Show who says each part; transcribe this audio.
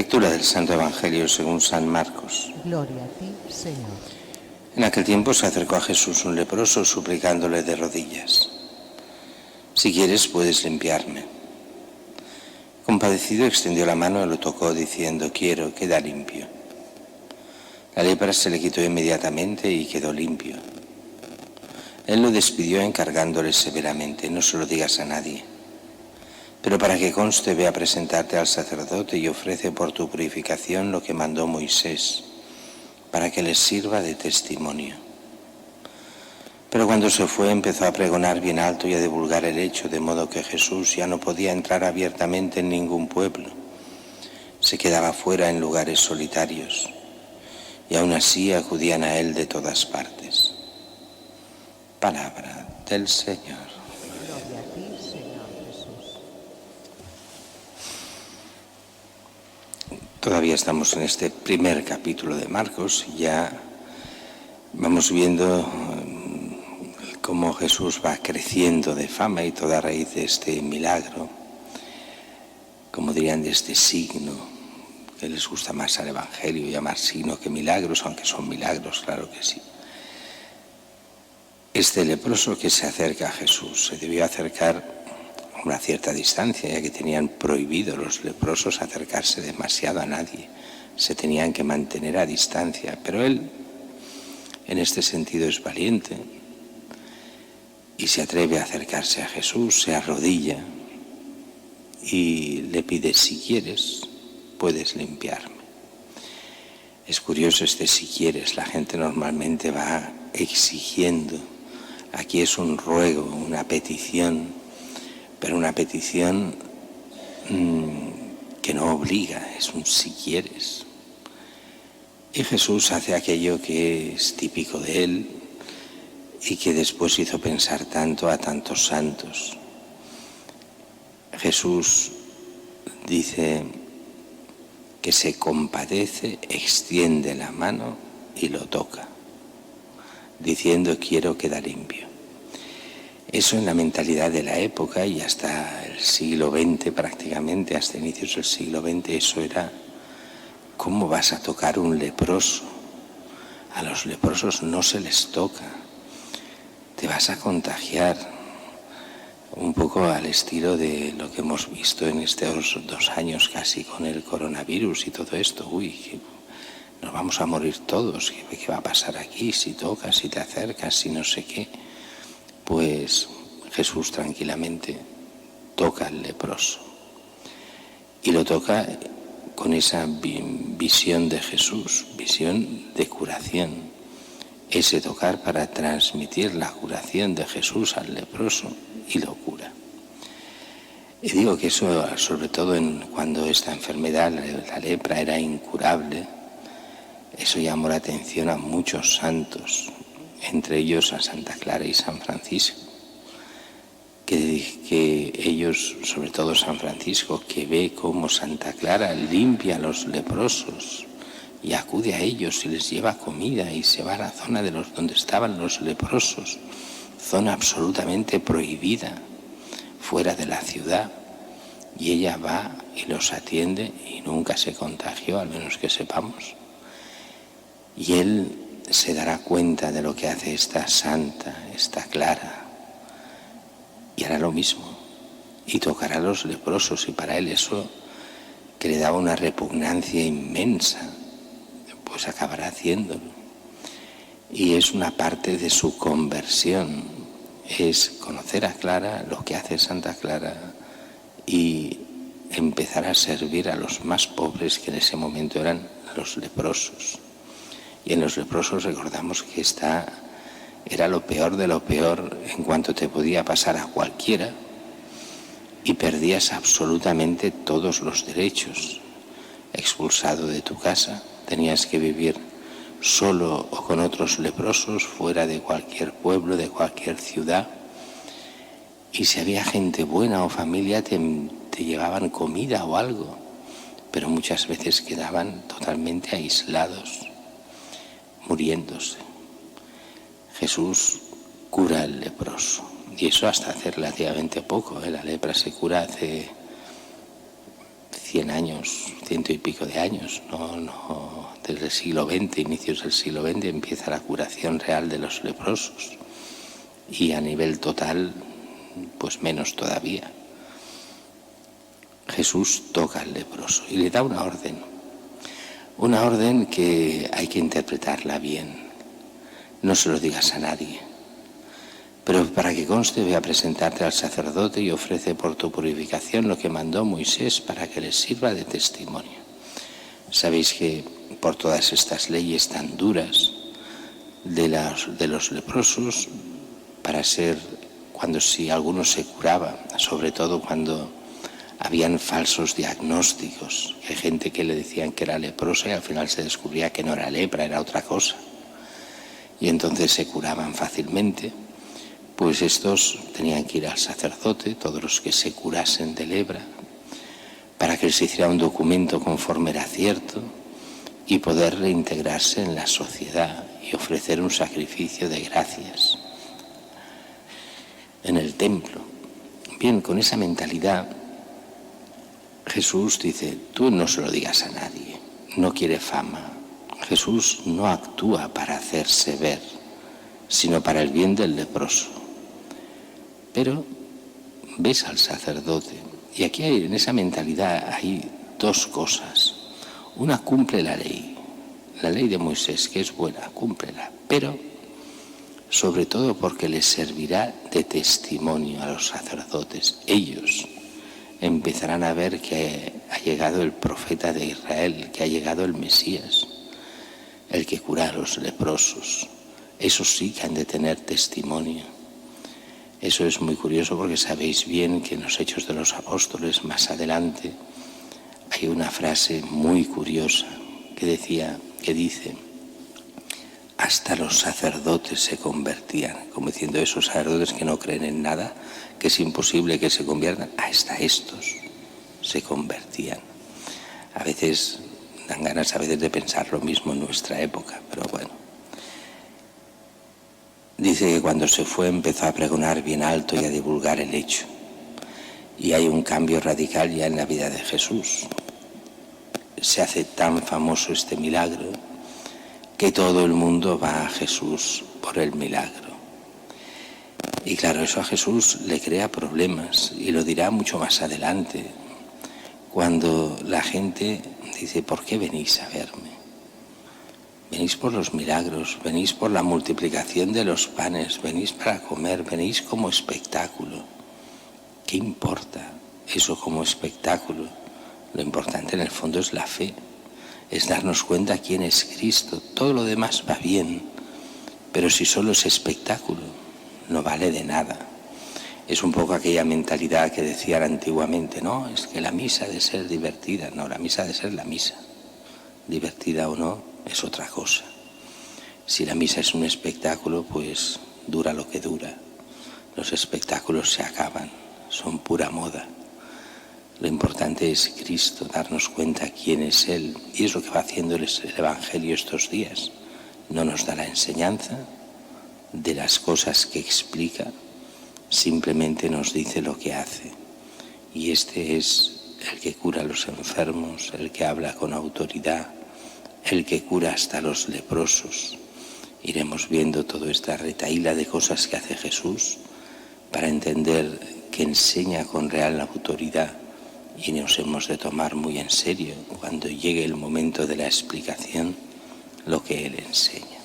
Speaker 1: Lectura del Santo Evangelio según San Marcos.
Speaker 2: Gloria a ti, Señor.
Speaker 1: En aquel tiempo se acercó a Jesús un leproso suplicándole de rodillas: «Si quieres, puedes limpiarme». Compadecido, extendió la mano y lo tocó diciendo: «Quiero, queda limpio». La lepra se le quitó inmediatamente y quedó limpio. Él lo despidió encargándole severamente: «No se lo digas a nadie, pero para que conste, ve a presentarte al sacerdote y ofrece por tu purificación lo que mandó Moisés, para que les sirva de testimonio». Pero cuando se fue, empezó a pregonar bien alto y a divulgar el hecho, de modo que Jesús ya no podía entrar abiertamente en ningún pueblo. Se quedaba fuera en lugares solitarios, y aún así acudían a él de todas partes. Palabra del Señor.
Speaker 2: Gloria a ti, Señor Jesús.
Speaker 1: Todavía estamos en este primer capítulo de Marcos y ya vamos viendo cómo Jesús va creciendo de fama, y toda raíz de este milagro, como dirían, de este signo, que les gusta más al Evangelio llamar signo que milagros, aunque son milagros, claro que sí. Este leproso que se acerca a Jesús se debió acercar a una cierta distancia, ya que tenían prohibido los leprosos acercarse demasiado a nadie. Se tenían que mantener a distancia, pero él en este sentido es valiente y se atreve a acercarse a Jesús, se arrodilla y le pide: «Si quieres, puedes limpiarme». Es curioso este «si quieres». La gente normalmente va exigiendo. Aquí es un ruego, una petición, pero una petición que no obliga, es un «si quieres». Y Jesús hace aquello que es típico de él y que después hizo pensar tanto a tantos santos. Jesús dice que se compadece, extiende la mano y lo toca, diciendo: «Quiero, queda limpio». Eso en la mentalidad de la época, y hasta el siglo XX prácticamente, hasta inicios del siglo XX, eso era: ¿cómo vas a tocar un leproso? A los leprosos no se les toca, te vas a contagiar. Un poco al estilo de lo que hemos visto en estos 2 años casi con el coronavirus y todo esto. Uy, nos vamos a morir todos. ¿Qué va a pasar aquí? Si tocas, si te acercas, si no sé qué. Pues Jesús tranquilamente toca al leproso. Y lo toca con esa visión de Jesús, visión de curación. Ese tocar para transmitir la curación de Jesús al leproso, y lo cura. Y digo que eso, sobre todo cuando esta enfermedad, la lepra, era incurable, eso llamó la atención a muchos santos, entre ellos a Santa Clara y San Francisco, que ellos, sobre todo San Francisco, que ve cómo Santa Clara limpia a los leprosos y acude a ellos y les lleva comida, y se va a la zona donde estaban los leprosos, zona absolutamente prohibida, fuera de la ciudad, y ella va y los atiende y nunca se contagió, al menos que sepamos. Y él se dará cuenta de lo que hace esta santa, esta Clara, y hará lo mismo, y tocará a los leprosos, y para él eso, que le daba una repugnancia inmensa, pues acabará haciéndolo. Y es una parte de su conversión, es conocer a Clara, lo que hace Santa Clara, y empezar a servir a los más pobres, que en ese momento eran los leprosos. Y en los leprosos recordamos que era lo peor de lo peor, en cuanto te podía pasar a cualquiera, y perdías absolutamente todos los derechos. Expulsado de tu casa, tenías que vivir solo o con otros leprosos, fuera de cualquier pueblo, de cualquier ciudad. Y si había gente buena o familia, te llevaban comida o algo, pero muchas veces quedaban totalmente aislados, muriéndose. Jesús cura al leproso, y eso hasta hace relativamente poco. La lepra se cura hace 100 años, 100 y pico de años, no, desde el siglo XX, inicios del siglo XX, empieza la curación real de los leprosos. Y a nivel total, pues menos todavía. Jesús toca al leproso y le da una orden que hay que interpretarla bien. No se lo digas a nadie, pero para que conste, ve a presentarte al sacerdote y ofrece por tu purificación lo que mandó Moisés para que les sirva de testimonio. Sabéis que por todas estas leyes tan duras de los leprosos, para ser, si alguno se curaba, sobre todo cuando habían falsos diagnósticos, hay gente que le decían que era leprosa y al final se descubría que no era lepra, era otra cosa, y entonces se curaban fácilmente. Pues estos tenían que ir al sacerdote, todos los que se curasen de lepra, para que les hiciera un documento conforme era cierto y poder reintegrarse en la sociedad y ofrecer un sacrificio de gracias en el templo. Bien, con esa mentalidad, Jesús dice, tú no se lo digas a nadie, no quiere fama. Jesús no actúa para hacerse ver, sino para el bien del leproso. Pero ves al sacerdote, y aquí en esa mentalidad hay dos cosas. Una, cumple la ley de Moisés, que es buena, cúmplela, pero sobre todo porque les servirá de testimonio a los sacerdotes. Ellos empezarán a ver que ha llegado el profeta de Israel, que ha llegado el Mesías, el que cura a los leprosos. Esos sí que han de tener testimonio. Eso es muy curioso porque sabéis bien que en los Hechos de los Apóstoles, más adelante, hay una frase muy curiosa que dice, hasta los sacerdotes se convertían, como diciendo, esos sacerdotes que no creen en nada, que es imposible que se conviertan, hasta estos se convertían. A veces dan ganas de pensar lo mismo en nuestra época, pero bueno. Dice que cuando se fue empezó a pregonar bien alto y a divulgar el hecho. Y hay un cambio radical ya en la vida de Jesús. Se hace tan famoso este milagro que todo el mundo va a Jesús por el milagro. Y claro, eso a Jesús le crea problemas y lo dirá mucho más adelante, cuando la gente dice, ¿por qué venís a verme? Venís por los milagros, venís por la multiplicación de los panes, venís para comer, venís como espectáculo. ¿Qué importa eso como espectáculo? Lo importante en el fondo es la fe, es darnos cuenta quién es Cristo. Todo lo demás va bien, pero si solo es espectáculo, no vale de nada. Es un poco aquella mentalidad que decían antiguamente, no, es que la misa ha de ser divertida. No, la misa ha de ser la misa. Divertida o no, es otra cosa. Si la misa es un espectáculo, pues dura lo que dura. Los espectáculos se acaban, son pura moda. Lo importante es Cristo, darnos cuenta quién es Él. Y es lo que va haciendo el Evangelio estos días. No nos da la enseñanza de las cosas que explica, simplemente nos dice lo que hace. Y este es el que cura a los enfermos, el que habla con autoridad, el que cura hasta los leprosos. Iremos viendo toda esta retahíla de cosas que hace Jesús para entender que enseña con real autoridad, y nos hemos de tomar muy en serio cuando llegue el momento de la explicación lo que Él enseña.